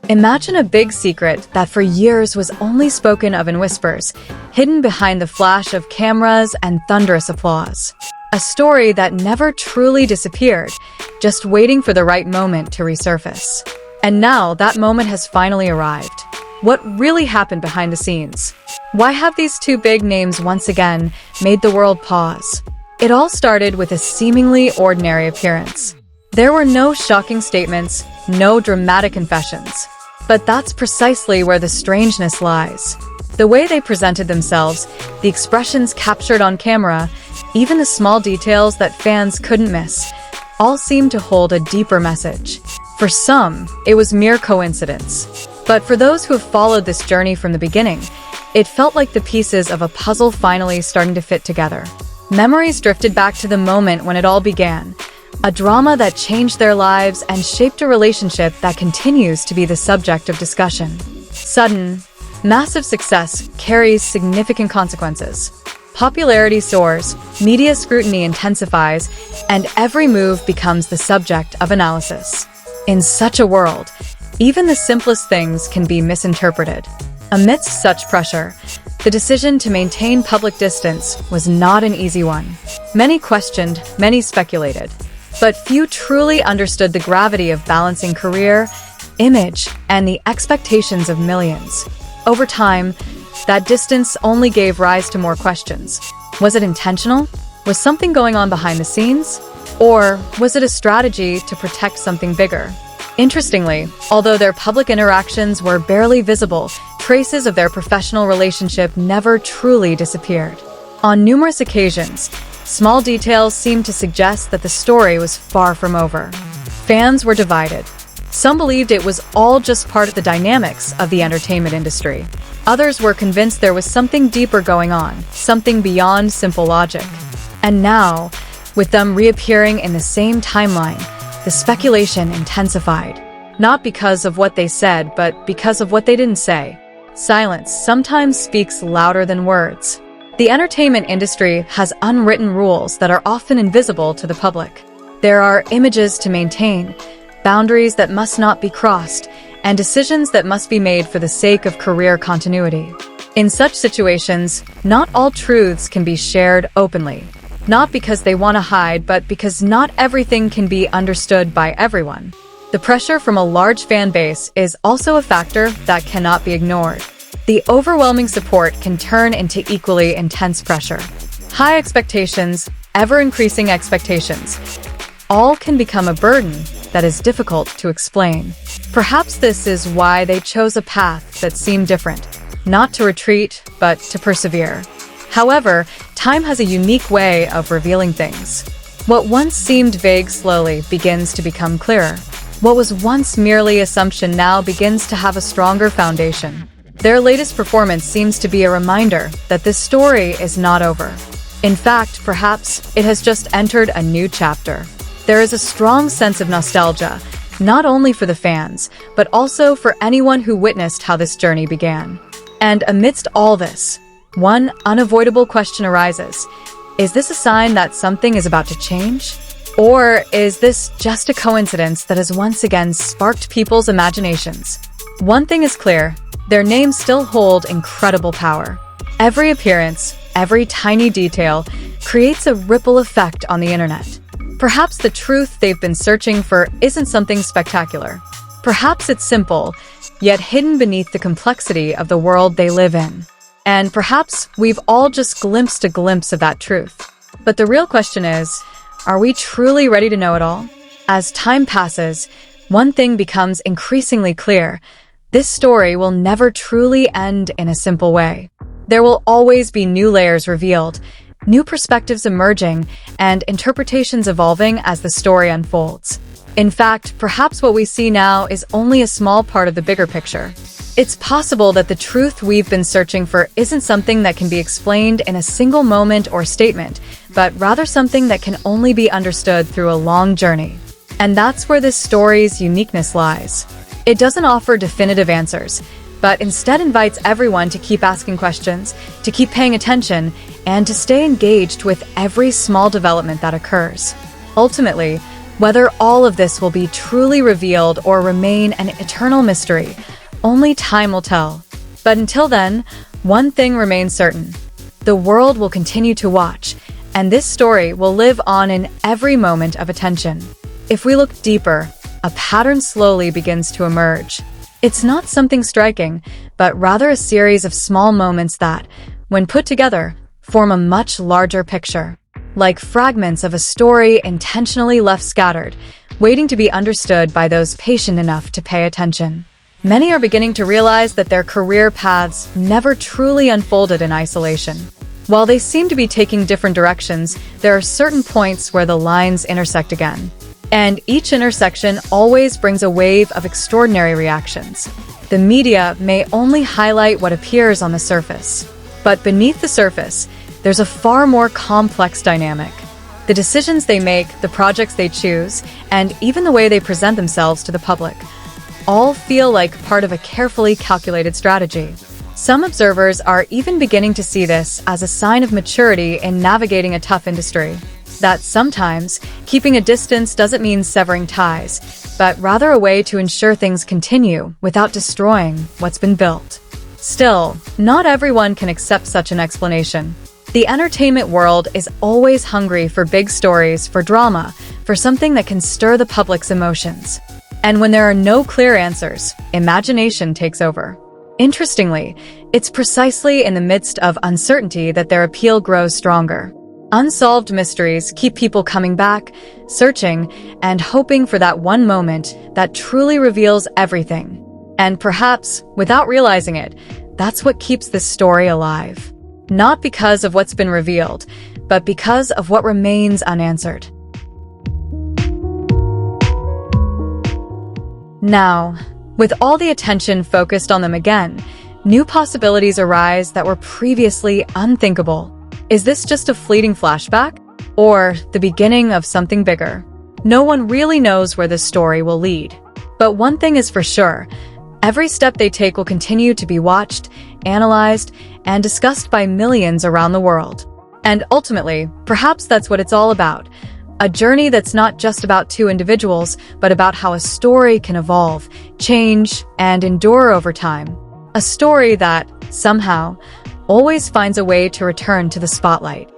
Imagine a big secret that for years was only spoken of in whispers, hidden behind the flash of cameras and thunderous applause. A story that never truly disappeared, just waiting for the right moment to resurface. And now that moment has finally arrived. What really happened behind the scenes? Why have these two big names once again made the world pause? It all started with a seemingly ordinary appearance. There were no shocking statements, no dramatic confessions. But that's precisely where the strangeness lies. The way they presented themselves, the expressions captured on camera, even the small details that fans couldn't miss, all seemed to hold a deeper message. For some, it was mere coincidence. But for those who have followed this journey from the beginning, it felt like the pieces of a puzzle finally starting to fit together. Memories drifted back to the moment when it all began, a drama that changed their lives and shaped a relationship that continues to be the subject of discussion. Sudden, massive success carries significant consequences. Popularity soars, media scrutiny intensifies, and every move becomes the subject of analysis. In such a world, even the simplest things can be misinterpreted. Amidst such pressure, the decision to maintain public distance was not an easy one. Many questioned, many speculated, but few truly understood the gravity of balancing career, image, and the expectations of millions. Over time, that distance only gave rise to more questions. Was it intentional? Was something going on behind the scenes? Or was it a strategy to protect something bigger? Interestingly, although their public interactions were barely visible, traces of their professional relationship never truly disappeared. On numerous occasions, small details seemed to suggest that the story was far from over. Fans were divided. Some believed it was all just part of the dynamics of the entertainment industry. Others were convinced there was something deeper going on, something beyond simple logic. And now, with them reappearing in the same timeline, the speculation intensified. Not because of what they said, but because of what they didn't say. Silence sometimes speaks louder than words. The entertainment industry has unwritten rules that are often invisible to the public. There are images to maintain, boundaries that must not be crossed, and decisions that must be made for the sake of career continuity. In such situations, not all truths can be shared openly. Not because they want to hide, but because not everything can be understood by everyone. The pressure from a large fan base is also a factor that cannot be ignored. The overwhelming support can turn into equally intense pressure. High expectations, ever-increasing expectations, all can become a burden that is difficult to explain. Perhaps this is why they chose a path that seemed different, not to retreat, but to persevere. However, time has a unique way of revealing things. What once seemed vague slowly begins to become clearer. What was once merely assumption now begins to have a stronger foundation. Their latest performance seems to be a reminder that this story is not over. In fact, perhaps it has just entered a new chapter. There is a strong sense of nostalgia, not only for the fans, but also for anyone who witnessed how this journey began. And amidst all this, one unavoidable question arises. Is this a sign that something is about to change? Or is this just a coincidence that has once again sparked people's imaginations? One thing is clear, their names still hold incredible power. Every appearance, every tiny detail, creates a ripple effect on the internet. Perhaps the truth they've been searching for isn't something spectacular. Perhaps it's simple, yet hidden beneath the complexity of the world they live in. And perhaps we've all just glimpsed a glimpse of that truth. But the real question is, are we truly ready to know it all? As time passes, one thing becomes increasingly clear. This story will never truly end in a simple way. There will always be new layers revealed, new perspectives emerging, and interpretations evolving as the story unfolds. In fact, perhaps what we see now is only a small part of the bigger picture. It's possible that the truth we've been searching for isn't something that can be explained in a single moment or statement, but rather something that can only be understood through a long journey. And that's where this story's uniqueness lies. It doesn't offer definitive answers, but instead invites everyone to keep asking questions, to keep paying attention, and to stay engaged with every small development that occurs. Ultimately, Whether all of this will be truly revealed or remain an eternal mystery, only time will tell. But until then, one thing remains certain. The world will continue to watch, and this story will live on in every moment of attention. If we look deeper, a pattern slowly begins to emerge. It's not something striking, but rather a series of small moments that, when put together, form a much larger picture. Like fragments of a story intentionally left scattered, waiting to be understood by those patient enough to pay attention. Many are beginning to realize that their career paths never truly unfolded in isolation. While they seem to be taking different directions, there are certain points where the lines intersect again. And each intersection always brings a wave of extraordinary reactions. The media may only highlight what appears on the surface. But beneath the surface, there's a far more complex dynamic. The decisions they make, the projects they choose, and even the way they present themselves to the public, all feel like part of a carefully calculated strategy. Some observers are even beginning to see this as a sign of maturity in navigating a tough industry. That sometimes, keeping a distance doesn't mean severing ties, but rather a way to ensure things continue without destroying what's been built. Still, not everyone can accept such an explanation. The entertainment world is always hungry for big stories, for drama, for something that can stir the public's emotions. And when there are no clear answers, imagination takes over. Interestingly, it's precisely in the midst of uncertainty that their appeal grows stronger. Unsolved mysteries keep people coming back, searching, and hoping for that one moment that truly reveals everything. And perhaps, without realizing it, that's what keeps this story alive. Not because of what's been revealed, but because of what remains unanswered. Now, with all the attention focused on them again, new possibilities arise that were previously unthinkable. Is this just a fleeting flashback? Or the beginning of something bigger? No one really knows where this story will lead. But one thing is for sure, every step they take will continue to be watched, analyzed, and discussed by millions around the world. And ultimately, perhaps that's what it's all about. A journey that's not just about two individuals, but about how a story can evolve, change, and endure over time. A story that, somehow, always finds a way to return to the spotlight.